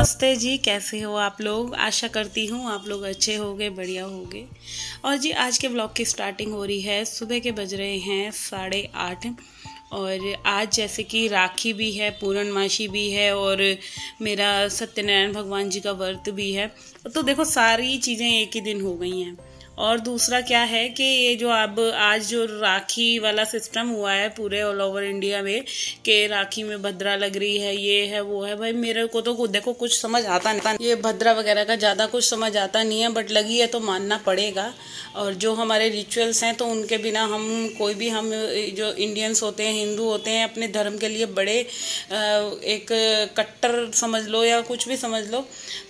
नमस्ते जी, कैसे हो आप लोग। आशा करती हूँ आप लोग अच्छे होंगे, बढ़िया होंगे। और जी आज के ब्लॉग की स्टार्टिंग हो रही है। सुबह के बज रहे हैं 8:30 और आज जैसे कि राखी भी है, पूर्णमासी भी है और मेरा सत्यनारायण भगवान जी का व्रत भी है। तो देखो सारी चीज़ें एक ही दिन हो गई हैं। और दूसरा क्या है कि ये जो अब आज जो राखी वाला सिस्टम हुआ है पूरे ऑल ओवर इंडिया में कि राखी में भद्रा लग रही है, ये है वो है। भाई मेरे को तो देखो कुछ समझ आता नहीं, ये भद्रा वगैरह का ज़्यादा कुछ समझ आता नहीं है, बट लगी है तो मानना पड़ेगा। और जो हमारे रिचुअल्स हैं तो उनके बिना हम कोई भी, हम जो इंडियंस होते हैं, हिंदू होते हैं, अपने धर्म के लिए बड़े एक कट्टर समझ लो या कुछ भी समझ लो।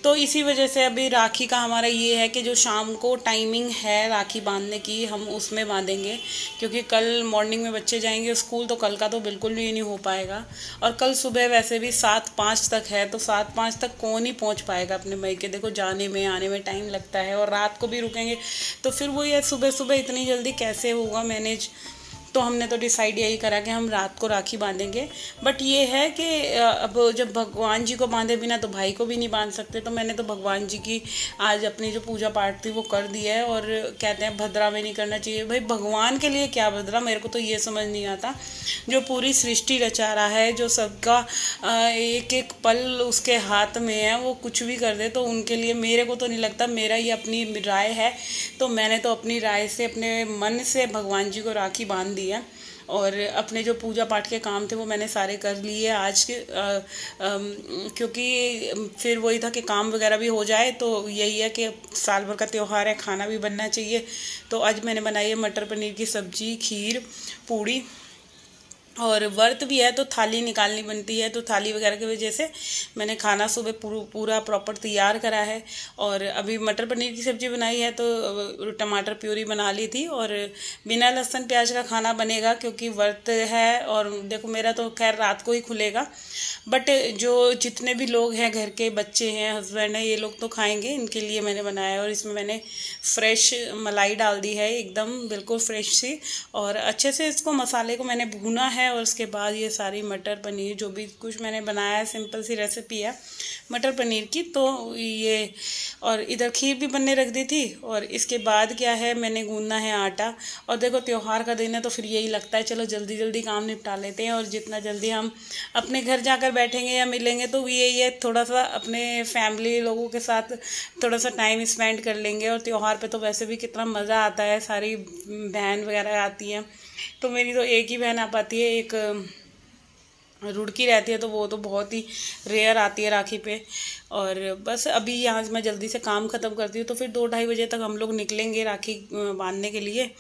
तो इसी वजह से अभी राखी का हमारा ये है कि जो शाम को टाइमिंग है राखी बांधने की, हम उसमें बांधेंगे, क्योंकि कल मॉर्निंग में बच्चे जाएंगे स्कूल, तो कल का तो बिल्कुल भी नहीं हो पाएगा। और कल सुबह वैसे भी 7:05 तक है, तो 7:05 तक कौन ही पहुंच पाएगा अपने भाई के। देखो जाने में आने में टाइम लगता है और रात को भी रुकेंगे तो फिर वो ये सुबह सुबह इतनी जल्दी कैसे होगा मैनेज। तो हमने तो डिसाइड यही करा कि हम रात को राखी बांधेंगे। बट ये है कि अब जब भगवान जी को बांधे बिना तो भाई को भी नहीं बांध सकते, तो मैंने तो भगवान जी की आज अपनी जो पूजा पाठ थी वो कर दी है। और कहते हैं भद्रा में नहीं करना चाहिए। भाई भगवान के लिए क्या भद्रा, मेरे को तो ये समझ नहीं आता। जो पूरी सृष्टि रचा रहा है, जो सबका एक एक पल उसके हाथ में है, वो कुछ भी कर दे तो उनके लिए मेरे को तो नहीं लगता। मेरा ये अपनी राय है, तो मैंने तो अपनी राय से, अपने मन से भगवान जी को राखी बांध दी है। और अपने जो पूजा पाठ के काम थे वो मैंने सारे कर लिए आज के क्योंकि फिर वही था कि काम वगैरह भी हो जाए। तो यही है कि साल भर का त्यौहार है, खाना भी बनना चाहिए। तो आज मैंने बनाई है मटर पनीर की सब्जी, खीर, पूड़ी, और व्रत भी है तो थाली निकालनी बनती है। तो थाली वगैरह की वजह से मैंने खाना सुबह पूरा प्रॉपर तैयार करा है। और अभी मटर पनीर की सब्ज़ी बनाई है तो टमाटर प्यूरी बना ली थी। और बिना लहसुन प्याज का खाना बनेगा क्योंकि व्रत है। और देखो मेरा तो खैर रात को ही खुलेगा, बट जो जितने भी लोग हैं, घर के बच्चे हैं, हस्बैंड है, ये लोग तो खाएंगे, इनके लिए मैंने बनाया है। और इसमें मैंने फ्रेश मलाई डाल दी है, एकदम बिल्कुल फ्रेश सी। और अच्छे से इसको मसाले को मैंने भूना है। और उसके बाद ये सारी मटर पनीर जो भी कुछ मैंने बनाया है, सिंपल सी रेसिपी है मटर पनीर की। तो ये, और इधर खीर भी बनने रख दी थी। और इसके बाद क्या है, मैंने गूंदना है आटा। और देखो त्यौहार का दिन है तो फिर यही लगता है चलो जल्दी जल्दी काम निपटा लेते हैं। और जितना जल्दी हम अपने घर जाकर बैठेंगे या मिलेंगे तो यही है, थोड़ा सा अपने फैमिली लोगों के साथ थोड़ा सा टाइम स्पेंड कर लेंगे। और त्यौहार पे तो वैसे भी कितना मज़ा आता है, सारी बहन वगैरह आती हैं। तो मेरी तो एक ही बहन आ पाती है, एक रुड़की रहती है, तो वो तो बहुत ही रेयर आती है राखी पे। और बस अभी यहाँ मैं जल्दी से काम ख़त्म करती हूँ तो फिर 2-2:30 बजे तक हम लोग निकलेंगे राखी बांधने के लिए।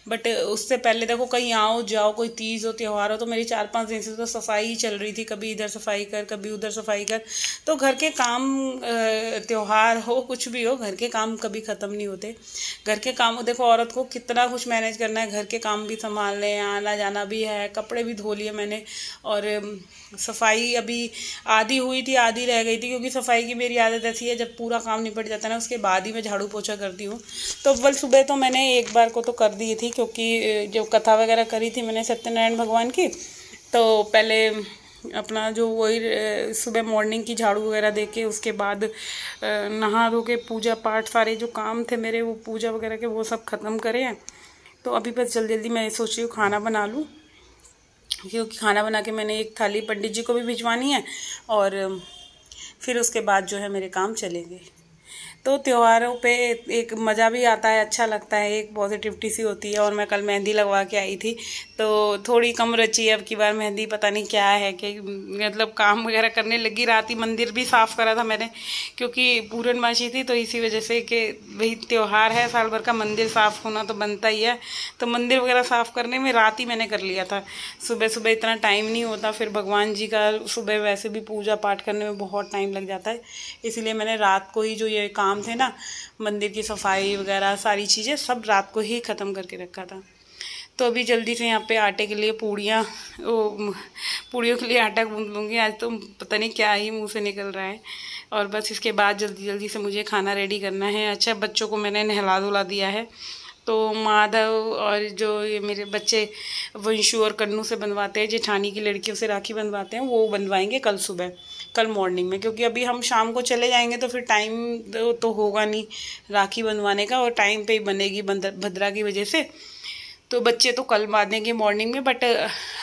बट उससे पहले देखो कहीं आओ जाओ, कोई तीज हो, त्यौहार हो, तो मेरी 4-5 दिन से तो सफाई ही चल रही थी। कभी इधर सफाई कर, कभी उधर सफाई कर। तो घर के काम, त्यौहार हो कुछ भी हो, घर के काम कभी ख़त्म नहीं होते। घर के काम देखो औरत को कितना कुछ मैनेज करना है, घर के काम भी संभालने हैं, आना जाना भी है, कपड़े भी धो लिए मैंने। और सफाई अभी आधी हुई थी, आधी रह गई थी, क्योंकि सफाई की मेरी आदत ऐसी है, जब पूरा काम निपट जाता है ना उसके बाद ही मैं झाड़ू पोछा करती हूँ। तो अव्वल सुबह तो मैंने एक बार को तो कर दी थी, क्योंकि जो कथा वगैरह करी थी मैंने सत्यनारायण भगवान की, तो पहले अपना जो वही सुबह मॉर्निंग की झाड़ू वगैरह दे के उसके बाद नहा धो के पूजा पाठ, सारे जो काम थे मेरे वो पूजा वगैरह के वो सब ख़त्म करे हैं। तो अभी बस जल्दी जल्दी मैं सोच रही हूँ खाना बना लूँ, क्योंकि खाना बना के मैंने एक थाली पंडित जी को भी भिजवानी है। और फिर उसके बाद जो है मेरे काम चलेंगे। तो त्योहारों पे एक मज़ा भी आता है, अच्छा लगता है, एक पॉजिटिविटी सी होती है। और मैं कल मेहंदी लगवा के आई थी तो थोड़ी कम रची अब की बार मेहंदी, पता नहीं क्या है कि मतलब काम वगैरह करने लगी। रात ही मंदिर भी साफ़ करा था मैंने, क्योंकि पूर्णमासी थी, तो इसी वजह से कि वही त्यौहार है, साल भर का मंदिर साफ़ होना तो बनता ही है। तो मंदिर वगैरह साफ़ करने में रात ही मैंने कर लिया था, सुबह सुबह इतना टाइम नहीं होता। फिर भगवान जी का सुबह वैसे भी पूजा पाठ करने में बहुत टाइम लग जाता है, इसीलिए मैंने रात को ही जो ये काम थे ना, मंदिर की सफाई वगैरह सारी चीज़ें सब रात को ही ख़त्म करके रखा था। तो अभी जल्दी से यहाँ पे आटे के लिए पूड़ियों के लिए आटा गूंद लूँगी। आज तो पता नहीं क्या ही मुंह से निकल रहा है। और बस इसके बाद जल्दी जल्दी से मुझे खाना रेडी करना है। अच्छा बच्चों को मैंने नहला धुला दिया है, तो माधव और जो ये मेरे बच्चे वंशु और कन्नू से बनवाते हैं, जेठानी की लड़कियों से राखी बनवाते हैं, वो बनवाएंगे कल सुबह, कल मॉर्निंग में, क्योंकि अभी हम शाम को चले जाएंगे तो फिर टाइम तो होगा नहीं राखी बनवाने का, और टाइम पे ही बनेगी भद्रा की वजह से। तो बच्चे तो कल बांधेंगे मॉर्निंग में, बट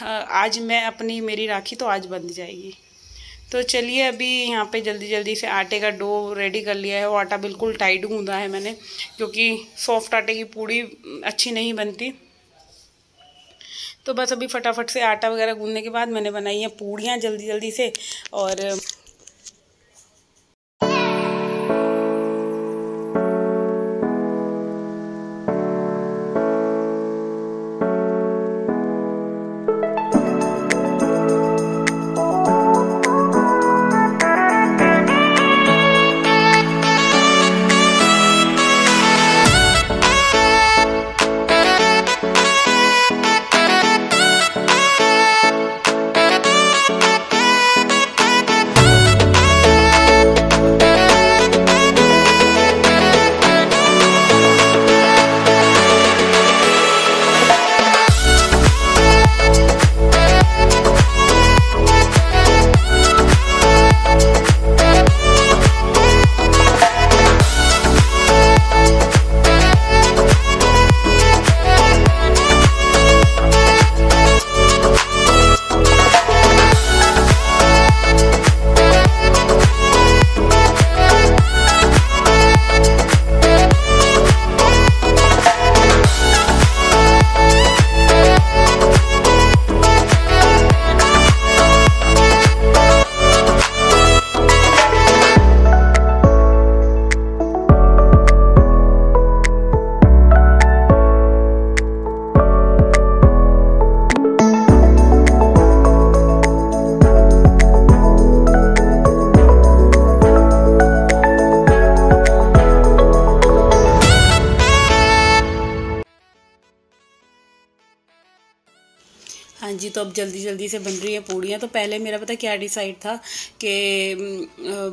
आज मेरी राखी तो आज बंध जाएगी। तो चलिए अभी यहाँ पे जल्दी जल्दी से आटे का डो रेडी कर लिया है। वो आटा बिल्कुल टाइट गूंदा है मैंने, क्योंकि सॉफ्ट आटे की पूड़ी अच्छी नहीं बनती। तो बस अभी फटाफट से आटा वगैरह गूंदने के बाद मैंने बनाई है पूड़ियाँ जल्दी जल्दी से। और हाँ जी, तो अब जल्दी जल्दी से बन रही है पूड़ियाँ। तो पहले मेरा पता क्या डिसाइड था कि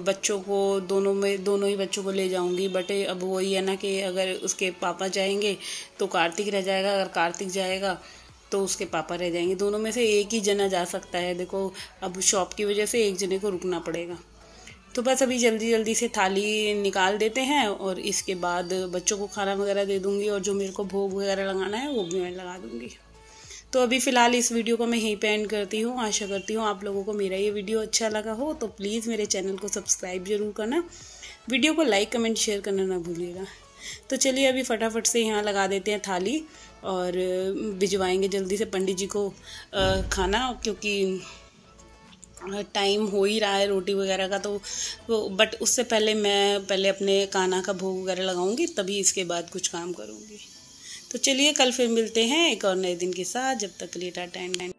बच्चों को दोनों ही बच्चों को ले जाऊंगी, बट अब वही है ना कि अगर उसके पापा जाएंगे तो कार्तिक रह जाएगा, अगर कार्तिक जाएगा तो उसके पापा रह जाएंगे। दोनों में से एक ही जना जा सकता है। देखो अब शॉप की वजह से एक जने को रुकना पड़ेगा। तो बस अभी जल्दी जल्दी से थाली निकाल देते हैं और इसके बाद बच्चों को खाना वगैरह दे दूँगी, और जो मेरे को भोग वगैरह लगाना है वो भी मैं लगा दूँगी। तो अभी फ़िलहाल इस वीडियो को मैं यहीं पे एंड करती हूँ। आशा करती हूँ आप लोगों को मेरा ये वीडियो अच्छा लगा हो, तो प्लीज़ मेरे चैनल को सब्सक्राइब ज़रूर करना, वीडियो को लाइक कमेंट शेयर करना ना भूलिएगा। तो चलिए अभी फटाफट से यहाँ लगा देते हैं थाली और भिजवाएंगे जल्दी से पंडित जी को खाना, क्योंकि टाइम हो ही रहा है रोटी वगैरह का। तो बट उससे पहले मैं अपने कान्हा का भोग वगैरह लगाऊंगी, तभी इसके बाद कुछ काम करूँगी। तो चलिए कल फिर मिलते हैं एक और नए दिन के साथ। जब तक के लिए टाटा एंड